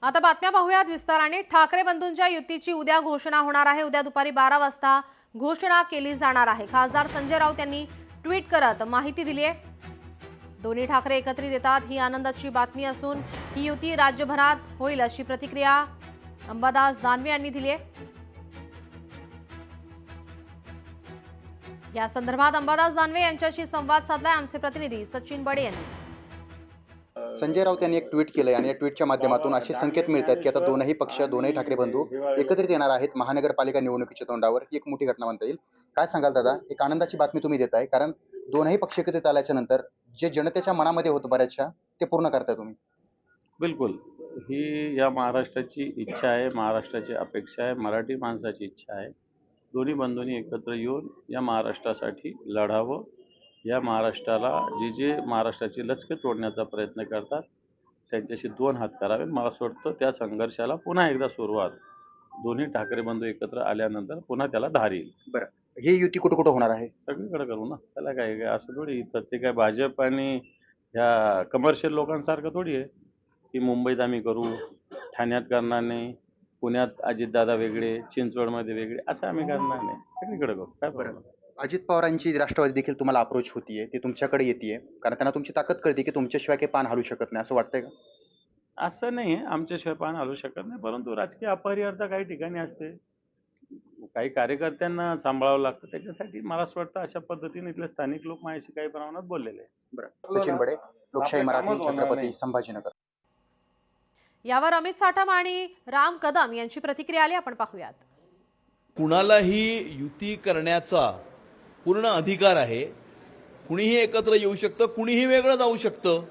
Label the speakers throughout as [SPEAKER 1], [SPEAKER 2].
[SPEAKER 1] आता बातम्या पाहूयात विस्ताराने। ठाकरे बंधूंच्या युतीची उद्या घोषणा होणार आहे। उद्या दुपारी 12 वाजता घोषणा केली जाणार आहे। खासदार संजय राऊत यांनी ट्विट करत माहिती दिली आहे। दोन्ही ठाकरे एकत्रित येतात ही आनंदाची बातमी असून ही युती राज्यभरात होईल अशी प्रतिक्रिया अंबादास दानवे यांनी दिली आहे। या संदर्भात अंबादास दानवे यांच्याशी संवाद साधलाय आमचे प्रतिनिधी सचिन बडे यांनी।
[SPEAKER 2] संजय राऊत यांनी एक ट्विट केलंय आणि या ट्विटच्या माध्यमातून असे संकेत मिळतात की आता दोनही पक्ष, दोनही ठाकरे बंधू एकत्रित येणार आहेत महानगरपालिका निवडणुकीच्या तोंडावर। ही एक मोठी घटना म्हणता येईल। काय सांगाल दादा, एक आनंदाची बातमी तुम्ही देताय, कारण दोनही पक्ष एकत्रित आल्याच्या नंतर जे जनतेच्या मनामध्ये होतं बऱ्याचशा ते पूर्ण करताय तुम्ही।
[SPEAKER 3] बिलकुल, ही या महाराष्ट्राची इच्छा आहे, महाराष्ट्राची अपेक्षा आहे, मराठी माणसाची इच्छा आहे। दोन्ही बंधूंनी एकत्र येऊन या महाराष्ट्रासाठी लढावं। या महाराष्ट्राला जे महाराष्ट्राची लचके तोडण्याचा प्रयत्न करतात त्यांच्याशी दोन हात करावे। मला असं वाटतं त्या संघर्षाला पुन्हा एकदा सुरुवात दोन्ही ठाकरे बंधू एकत्र आल्यानंतर पुन्हा त्याला धार येईल।
[SPEAKER 2] बरं, ही युती कुठं कुठं होणार आहे?
[SPEAKER 3] सगळीकडे करू ना, त्याला काय असं थोडी इथं ते काय भाजप आणि ह्या कमर्शियल लोकांसारखं थोडी आहे की मुंबईत आम्ही करू, ठाण्यात करणार नाही, पुण्यात अजितदादा वेगळे, चिंचवडमध्ये वेगळे, असं आम्ही करणार नाही, सगळीकडे करू। काय बरं,
[SPEAKER 2] अजित पवारांची राष्ट्रवादी देखील तुम्हाला अप्रोच होतीये, ती तुमच्याकडे येते, कारण त्यांना तुमची ताकद कळते की तुमच्याशिवाय काही पान हलू शकत नाही, असं वाटतंय का?
[SPEAKER 3] असं नाही आहे आमच्याशिवाय पान हलू शकत नाही, परंतु राजकीय अपरिहार्यता काही ठिकाणी असते, काही कार्यकर्त्यांना सांभाळावं लागतं। त्याच्यासाठी मला असं वाटतं अशा पद्धतीने इथले स्थानिक लोक माझ्याशी काही प्रमाणात बोललेले आहे।
[SPEAKER 2] बरं, सचिन बडे, लोकशाही मराठी, छत्रपती संभाजीनगर।
[SPEAKER 1] यावर अमित साठम आणि राम कदम यांची प्रतिक्रिया आली, आपण पाहूयात।
[SPEAKER 4] कुणालाही युती करण्याचा पूर्ण अधिकार आहे। कुणीही एकत्र येऊ शकतं, कुणीही वेगळं जाऊ शकतं,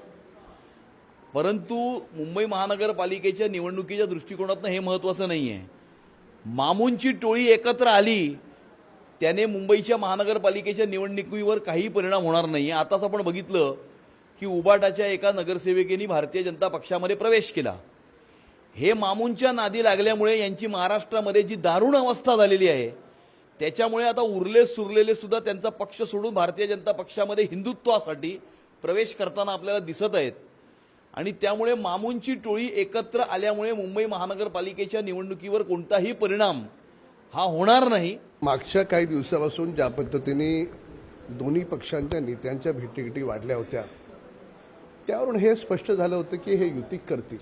[SPEAKER 4] परंतु मुंबई महानगरपालिकेच्या निवडणुकीच्या दृष्टिकोनातून हे महत्त्वाचं नाही आहे। मामूंची टोळी एकत्र आली त्याने मुंबईच्या महानगरपालिकेच्या निवडणुकीवर काही परिणाम होणार नाही। आताच आपण बघितलं की उबाटाच्या एका नगरसेविकेने भारतीय जनता पक्षामध्ये प्रवेश केला। हे मामूंच्या नादी लागल्यामुळे यांची महाराष्ट्रामध्ये जी दारुण अवस्था झालेली आहे त्याच्यामुळे आता उरले सुरलेले सुद्धा त्यांचा पक्ष सोडून भारतीय जनता पक्षामध्ये हिंदुत्वासाठी प्रवेश करताना आपल्याला दिसत आहेत। आणि त्यामुळे मामूंची टोळी एकत्र आल्यामुळे मुंबई महानगरपालिकेच्या निवडणुकीवर कोणताही परिणाम हा होणार नाही।
[SPEAKER 5] मागच्या काही दिवसापासून ज्या पद्धतीने दोन्ही पक्षांच्या नेत्यांच्या भेटीगाठी वाढल्या होत्या त्यावरून हे स्पष्ट झालं होतं की हे युती करतील।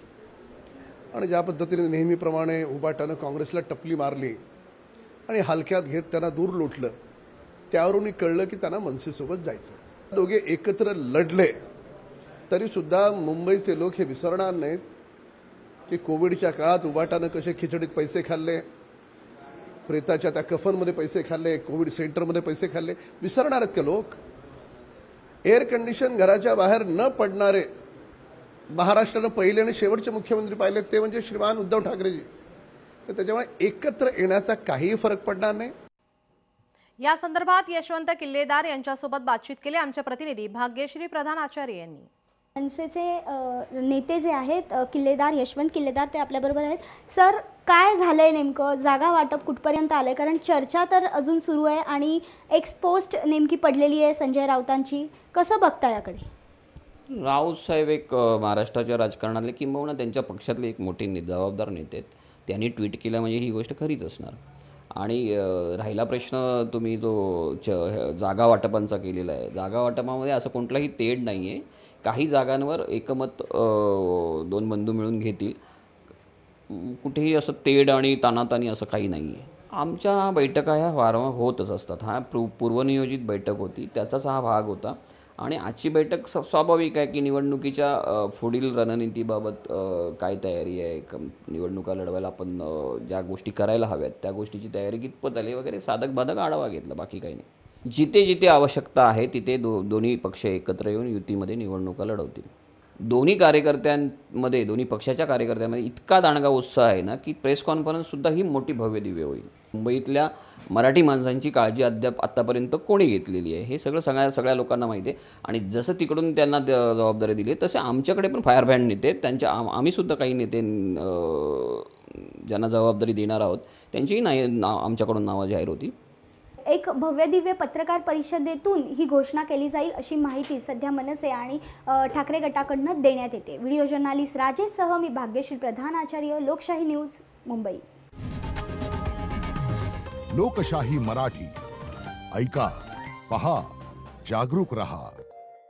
[SPEAKER 5] आणि ज्या पद्धतीने नेहमीप्रमाणे उबाटानं काँग्रेसला टपली मारली आणि हलक्यात घेत त्यांना दूर लोटलं, त्यावरून कळलं की त्यांना मनसेसोबत जायचं। दोघे एकत्र लढले तरी सुद्धा मुंबईचे लोक हे विसरणार नाहीत की कोविडच्या काळात उबाटानं कसे खिचडीत पैसे खाल्ले, प्रेताच्या त्या कफनमध्ये पैसे खाल्ले, कोविड सेंटरमध्ये पैसे खाल्ले, विसरणार आहेत का लोक? एअर कंडिशन घराच्या बाहेर न पडणारे महाराष्ट्रानं पहिले आणि शेवटचे मुख्यमंत्री पाहिले ते म्हणजे श्रीमान उद्धव ठाकरेजी। तर त्याच्यामुळे एकत्र येण्याचा काही फरक पडणार नाही।
[SPEAKER 1] या संदर्भात यशवंत किल्लेदार यांच्यासोबत बातचीत केली आमचे प्रतिनिधी भाग्यश्री प्रधान आचार्य यांनी।
[SPEAKER 6] मनसेचे नेते जे आहेत किल्लेदार, यशवंत किल्लेदार, ते आपल्याबरोबर आहेत। सर, काय झालंय नेमकं? जागा वाटप कुठपर्यंत आलंय? कारण चर्चा तर अजून सुरू आहे आणि एक्सपोस्ट नेमकी पडलेली आहे संजय राऊतांची, कसं बघता याकडे?
[SPEAKER 7] राऊत साहेब एक महाराष्ट्राच्या राजकारणातले किंबहुना त्यांच्या पक्षातले एक मोठे जबाबदार नेते आहेत। त्यांनी ट्विट केलं म्हणजे ही गोष्ट खरीच असणार। आणि राहिला प्रश्न तुम्ही जो जागा वाटपांचा केलेला आहे, जागा वाटपामध्ये असं कोणताही तेढ नाही आहे। काही जागांवर एकमत दोन बंधू मिळून घेतील, कुठेही असं तेढ आणि तानातानी असं काही नाही आहे। आमच्या बैठका ह्या वारंवार होतच असतात। हा पूर्वनियोजित बैठक होती, त्याचाच हा भाग होता। आणि आजची बैठक स्वाभाविक आहे की निवडणुकीच्या पुढील रणनीतीबाबत काय तयारी आहे, निवडणुका लढवायला आपण ज्या गोष्टी करायला हव्यात त्या गोष्टीची तयारी कितपत आली वगैरे साधक बाधक आढावा घेतला, बाकी काही नाही। जिथे जिथे आवश्यकता आहे तिथे दोन्ही पक्ष एकत्र येऊन युतीमध्ये निवडणुका लढवतील। दोन्ही कार्यकर्त्यांमध्ये, दोन्ही पक्षाच्या कार्यकर्त्यांमध्ये इतका दांडगा उत्साह आहे ना की प्रेस कॉन्फरन्ससुद्धा ही मोठी भव्य दिव्य होईल। मुंबईतल्या मराठी माणसांची काळजी अद्याप आत्तापर्यंत कोणी घेतलेली आहे हे सगळ्या लोकांना माहिती आहे। आणि जसं तिकडून त्यांना जबाबदारी दिली तसे आमच्याकडे पण फायर ब्रँड नेते आहेत, त्यांच्या आम्हीसुद्धा काही नेते ज्यांना जबाबदारी देणार आहोत त्यांचीही आमच्याकडून नावं जाहीर होती।
[SPEAKER 6] एक भव्यदिव्य पत्रकार परिषदेतून ही घोषणा केली जाईल अशी माहिती सध्या मनसे आणि ठाकरे गटाकडनं देण्यात येते. व्हिडिओ जर्नालिस्ट राजेशसह मी भाग्यश्री प्रधान आचार्य, लोकशाही न्यूज, मुंबई.
[SPEAKER 8] लोकशाही मराठी ऐका, पहा, जागरूक रहा.